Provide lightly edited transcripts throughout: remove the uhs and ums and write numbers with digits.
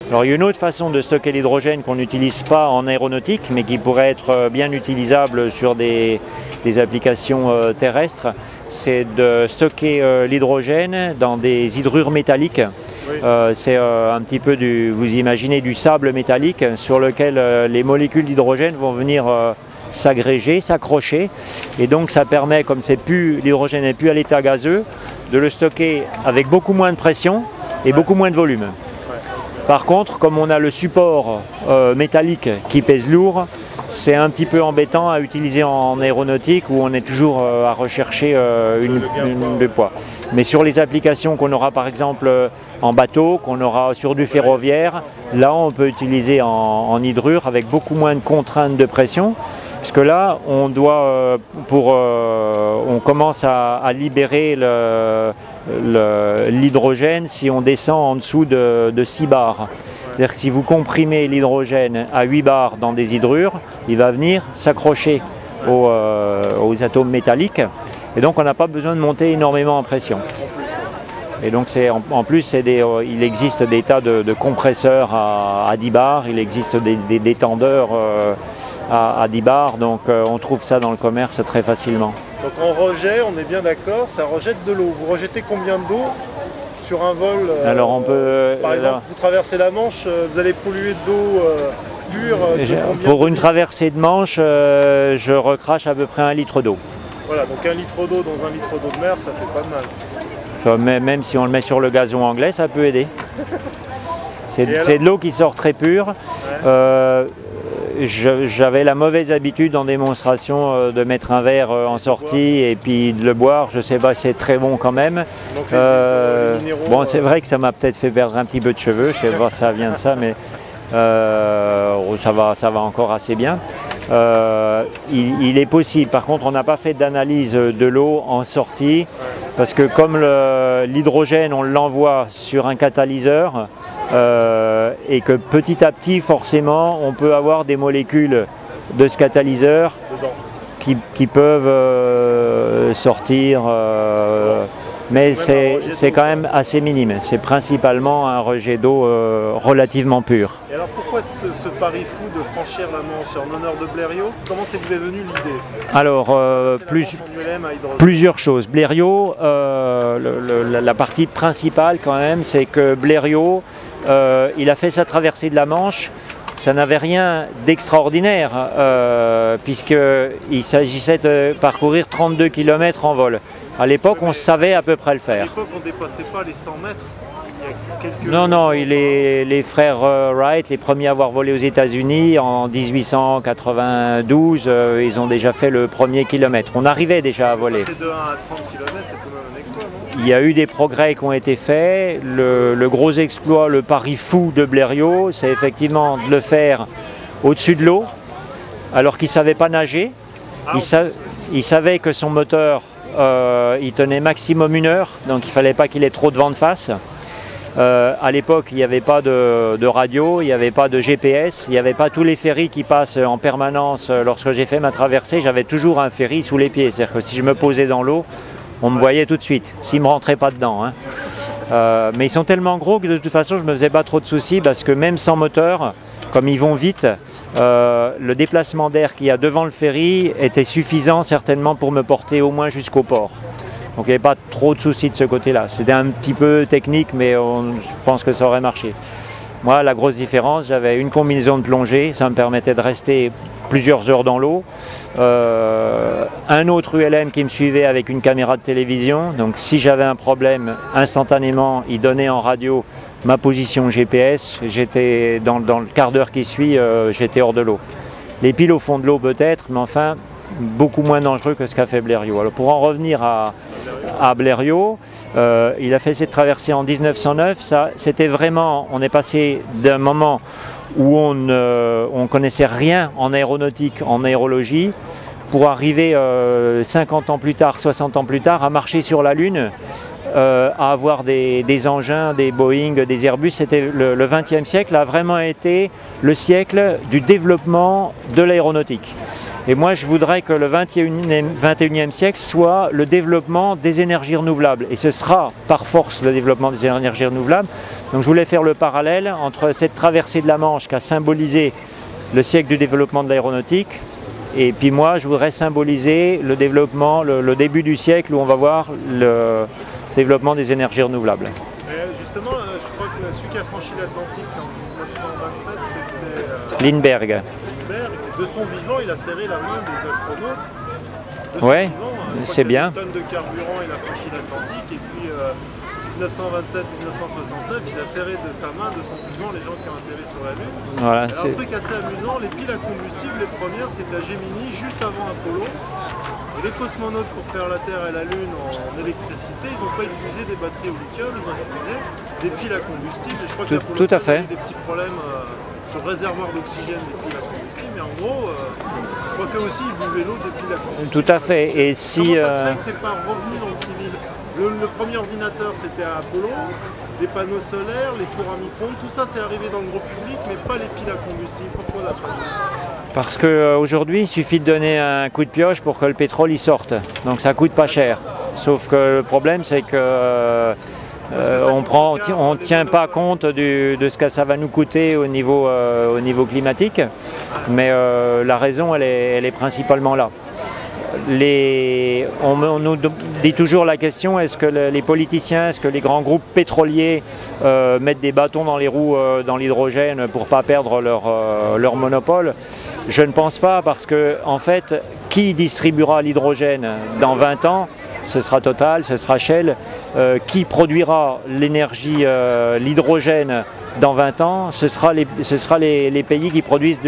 Alors il y a une autre façon de stocker l'hydrogène qu'on n'utilise pas en aéronautique, mais qui pourrait être bien utilisable sur des applications terrestres, c'est de stocker l'hydrogène dans des hydrures métalliques. Oui. C'est un petit peu vous imaginez du sable métallique sur lequel les molécules d'hydrogène vont venir s'agréger, s'accrocher, et donc ça permet, comme l'hydrogène n'est plus à l'état gazeux, de le stocker avec beaucoup moins de pression et beaucoup moins de volume. Par contre, comme on a le support métallique qui pèse lourd, c'est un petit peu embêtant à utiliser en aéronautique où on est toujours à rechercher le poids. Mais sur les applications qu'on aura par exemple en bateau, qu'on aura sur du ferroviaire, là on peut utiliser en hydrure avec beaucoup moins de contraintes de pression. Puisque là, on commence à libérer l'hydrogène si on descend en dessous de 6 bars. C'est-à-dire que si vous comprimez l'hydrogène à 8 bars dans des hydrures, il va venir s'accrocher aux atomes métalliques. Et donc on n'a pas besoin de monter énormément en pression. Et donc en plus, il existe des tas de compresseurs à 10 bars, il existe des détendeurs à 10 bars, donc on trouve ça dans le commerce très facilement. Donc en rejet, on est bien d'accord, ça rejette de l'eau. Vous rejetez combien d'eau sur un vol? Alors on peut... Par exemple, vous traversez la Manche, vous allez polluer d'eau pure. Pour une traversée de Manche, je recrache à peu près 1 litre d'eau. Voilà, donc 1 litre d'eau dans 1 litre d'eau de mer, ça fait pas de mal. Même si on le met sur le gazon anglais, ça peut aider. C'est de l'eau qui sort très pure. Ouais. J'avais la mauvaise habitude en démonstration de mettre un verre en sortie et puis de le boire. Je sais pas, c'est très bon quand même. Bon, c'est vrai que ça m'a peut-être fait perdre un petit peu de cheveux. Je sais pas si ça vient de ça, mais ça va encore assez bien. Il est possible. Par contre, on n'a pas fait d'analyse de l'eau en sortie parce que comme l'hydrogène, on l'envoie sur un catalyseur. Et que petit à petit, forcément, on peut avoir des molécules de ce catalyseur qui peuvent sortir, mais c'est quand même assez minime. C'est principalement un rejet d'eau relativement pur. Et alors pourquoi ce pari fou de franchir la Manche en honneur de Blériot? Comment c'est vous est venue l'idée? Alors, plusieurs choses. Blériot, la partie principale quand même, c'est que Blériot, il a fait sa traversée de la Manche, ça n'avait rien d'extraordinaire puisqu'il s'agissait de parcourir 32 km en vol. À l'époque, on savait à peu près le faire. À l'époque, on ne dépassait pas les 100 mètres. Non, les frères Wright, les premiers à avoir volé aux États-Unis en 1892, ils ont déjà fait le premier kilomètre. On arrivait déjà à voler. Passer de 1 à 30 km, c'est quand même un exploit, non? Il y a eu des progrès qui ont été faits. Le gros exploit, le pari fou de Blériot, c'est effectivement de le faire au-dessus de l'eau, alors qu'il ne savait pas nager. Il savait que son moteur, il tenait maximum 1 heure, donc il ne fallait pas qu'il ait trop de vent de face. À l'époque, il n'y avait pas de radio, il n'y avait pas de GPS, il n'y avait pas tous les ferries qui passent en permanence. Lorsque j'ai fait ma traversée, j'avais toujours un ferry sous les pieds. C'est-à-dire que si je me posais dans l'eau, on me voyait tout de suite, s'ils ne me rentraient pas dedans. Hein. Mais ils sont tellement gros que de toute façon, je ne me faisais pas trop de soucis parce que même sans moteur, comme ils vont vite, le déplacement d'air qu'il y a devant le ferry était suffisant certainement pour me porter au moins jusqu'au port. Donc il n'y avait pas trop de soucis de ce côté-là. C'était un petit peu technique, mais je pense que ça aurait marché. Moi, la grosse différence, j'avais une combinaison de plongée, ça me permettait de rester plusieurs heures dans l'eau. Un autre ULM qui me suivait avec une caméra de télévision. Donc si j'avais un problème, instantanément, il donnait en radio ma position GPS. J'étais dans le quart d'heure qui suit, j'étais hors de l'eau. Les piles au fond de l'eau peut-être, mais enfin, beaucoup moins dangereux que ce qu'a fait Blériot. Alors pour en revenir à Blériot, il a fait cette traversée en 1909. Ça, c'était vraiment, on est passé d'un moment où on connaissait rien en aéronautique, en aérologie, pour arriver 50 ans plus tard, 60 ans plus tard, à marcher sur la Lune, à avoir des engins, des Boeing, des Airbus. C'était le XXe siècle a vraiment été le siècle du développement de l'aéronautique. Et moi, je voudrais que le 21e siècle soit le développement des énergies renouvelables. Et ce sera par force le développement des énergies renouvelables, Donc je voulais faire le parallèle entre cette traversée de la Manche qui a symbolisé le siècle du développement de l'aéronautique, et puis moi je voudrais symboliser le développement, le début du siècle où on va voir le développement des énergies renouvelables. Justement, je crois que celui qui a franchi l'Atlantique, c'est en 1927, c'était Lindbergh. Lindbergh. De son vivant, il a serré la main des astronautes. Oui, c'est bien. Une tonne de carburant, il a franchi l'Atlantique, et puis 1927-1969, il a serré de sa main, de son vivant, les gens qui ont atterri sur la Lune. Voilà, alors, un truc assez amusant, les piles à combustible, les premières, c'était la Gemini, juste avant Apollo. Et les cosmonautes, pour faire la Terre et la Lune en électricité, ils n'ont pas utilisé des batteries au lithium, ils ont utilisé des piles à combustible. Et je crois tout à fait. Il y a eu des petits problèmes sur le réservoir d'oxygène des piles à combustible, mais en gros, je crois qu'eux aussi, ils buvaient l'eau des piles à combustible. Tout à fait. Et si, comment ça se fait que c'est pas revenu dans le civil? Le premier ordinateur, c'était à Apollo, les panneaux solaires, les fours à micro-ondes, tout ça c'est arrivé dans le gros public, mais pas les piles à combustible. Pourquoi d'après vous? Parce qu'aujourd'hui, il suffit de donner un coup de pioche pour que le pétrole y sorte. Donc ça coûte pas cher. Sauf que le problème, c'est que on ne tient pas compte de ce que ça va nous coûter au niveau climatique. Mais la raison, elle est principalement là. On nous dit toujours la question, est-ce que les politiciens, est-ce que les grands groupes pétroliers mettent des bâtons dans les roues dans l'hydrogène pour ne pas perdre leur monopole? Je ne pense pas, parce que en fait, qui distribuera l'hydrogène dans 20 ans? Ce sera Total, ce sera Shell. Qui produira l'énergie, l'hydrogène dans 20 ans? Ce sera les pays qui produisent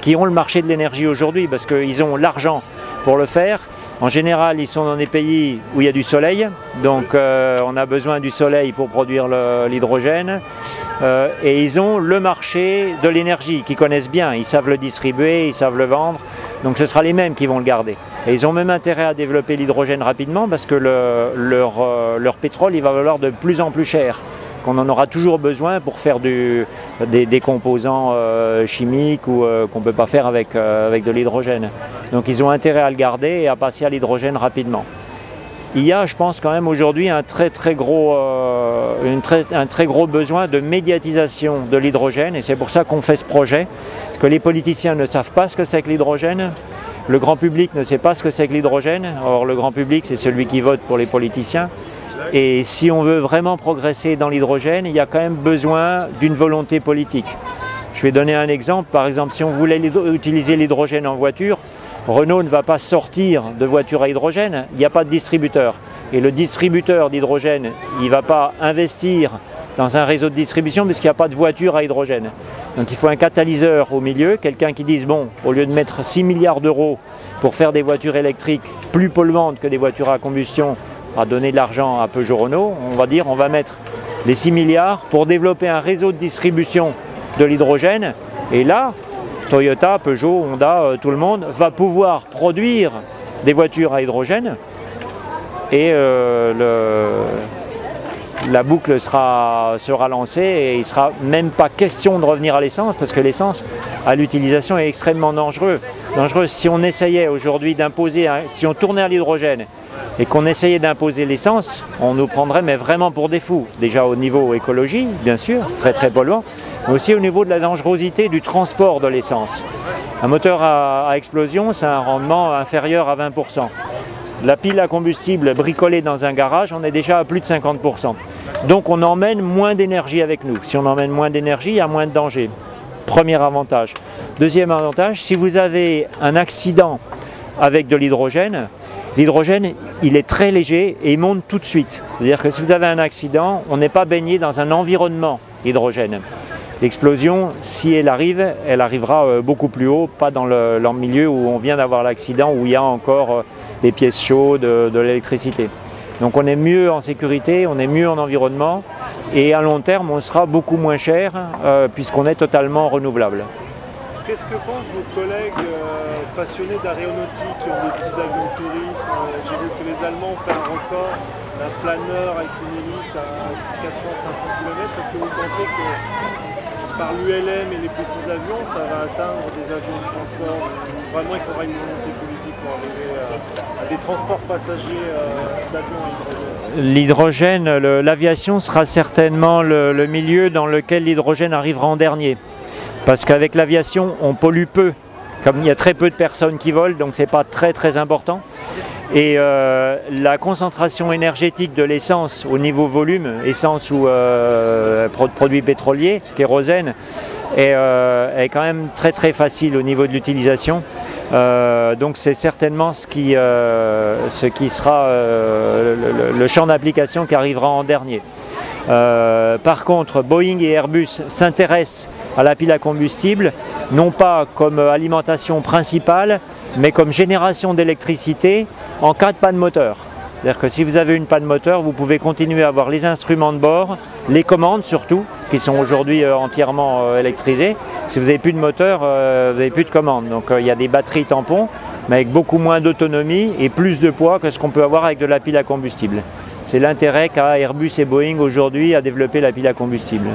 qui ont le marché de l'énergie aujourd'hui, parce qu'ils ont l'argent pour le faire. En général, ils sont dans des pays où il y a du soleil, donc on a besoin du soleil pour produire l'hydrogène. Et ils ont le marché de l'énergie, qu'ils connaissent bien, ils savent le distribuer, ils savent le vendre, donc ce sera les mêmes qui vont le garder. Et ils ont même intérêt à développer l'hydrogène rapidement, parce que leur pétrole, il va valoir de plus en plus cher, qu'on en aura toujours besoin pour faire des composants chimiques ou qu'on ne peut pas faire avec de l'hydrogène. Donc ils ont intérêt à le garder et à passer à l'hydrogène rapidement. Il y a, je pense, quand même aujourd'hui un très gros besoin de médiatisation de l'hydrogène, et c'est pour ça qu'on fait ce projet, que les politiciens ne savent pas ce que c'est que l'hydrogène, le grand public ne sait pas ce que c'est que l'hydrogène. Or le grand public, c'est celui qui vote pour les politiciens. Et si on veut vraiment progresser dans l'hydrogène, il y a quand même besoin d'une volonté politique. Je vais donner un exemple. Par exemple, si on voulait utiliser l'hydrogène en voiture, Renault ne va pas sortir de voitures à hydrogène, il n'y a pas de distributeur. Et le distributeur d'hydrogène, il ne va pas investir dans un réseau de distribution puisqu'il n'y a pas de voiture à hydrogène. Donc il faut un catalyseur au milieu, quelqu'un qui dise, bon, au lieu de mettre 6 milliards d'euros pour faire des voitures électriques plus polluantes que des voitures à combustion, à donner de l'argent à Peugeot Renault, on va dire on va mettre les 6 milliards pour développer un réseau de distribution de l'hydrogène. Et là, Toyota, Peugeot, Honda, tout le monde va pouvoir produire des voitures à hydrogène et la boucle sera lancée et il ne sera même pas question de revenir à l'essence, parce que l'essence à l'utilisation est extrêmement dangereuse. Si on essayait aujourd'hui d'imposer, si on tournait à l'hydrogène et qu'on essayait d'imposer l'essence, on nous prendrait mais vraiment pour des fous. Déjà au niveau écologie, bien sûr, très polluant, mais aussi au niveau de la dangerosité du transport de l'essence. Un moteur à explosion, c'est un rendement inférieur à 20%. La pile à combustible bricolée dans un garage, on est déjà à plus de 50%. Donc on emmène moins d'énergie avec nous. Si on emmène moins d'énergie, il y a moins de danger. Premier avantage. Deuxième avantage, si vous avez un accident avec de l'hydrogène, il est très léger et il monte tout de suite. C'est-à-dire que si vous avez un accident, on n'est pas baigné dans un environnement hydrogène. L'explosion, si elle arrive, elle arrivera beaucoup plus haut, pas dans le milieu où on vient d'avoir l'accident, où il y a encore des pièces chaudes, de l'électricité. Donc on est mieux en sécurité, on est mieux en environnement, et à long terme, on sera beaucoup moins cher puisqu'on est totalement renouvelable. Qu'est-ce que pensent vos collègues passionnés d'aéronautique qui ont des petits avions de tourisme? J'ai vu que les Allemands ont fait un record d'un planeur avec une hélice à 400-500 km. Est-ce que vous pensez que par l'ULM et les petits avions, ça va atteindre des avions de transport. Vraiment, il faudra une volonté politique pour arriver à des transports passagers d'avions à hydrogène. L'hydrogène, l'aviation sera certainement le milieu dans lequel l'hydrogène arrivera en dernier. Parce qu'avec l'aviation, on pollue peu. Comme il y a très peu de personnes qui volent, donc c'est pas très important. Et la concentration énergétique de l'essence au niveau volume, essence ou produits pétroliers, kérosène, est quand même très facile au niveau de l'utilisation. Donc c'est certainement ce qui sera le champ d'application qui arrivera en dernier. Par contre, Boeing et Airbus s'intéressent à la pile à combustible, non pas comme alimentation principale, mais comme génération d'électricité en cas de panne moteur. C'est-à-dire que si vous avez une panne moteur, vous pouvez continuer à avoir les instruments de bord, les commandes surtout, qui sont aujourd'hui entièrement électrisées. Si vous n'avez plus de moteur, vous n'avez plus de commandes. Donc il y a des batteries tampons, mais avec beaucoup moins d'autonomie et plus de poids que ce qu'on peut avoir avec de la pile à combustible. C'est l'intérêt qu'a Airbus et Boeing aujourd'hui à développer la pile à combustible.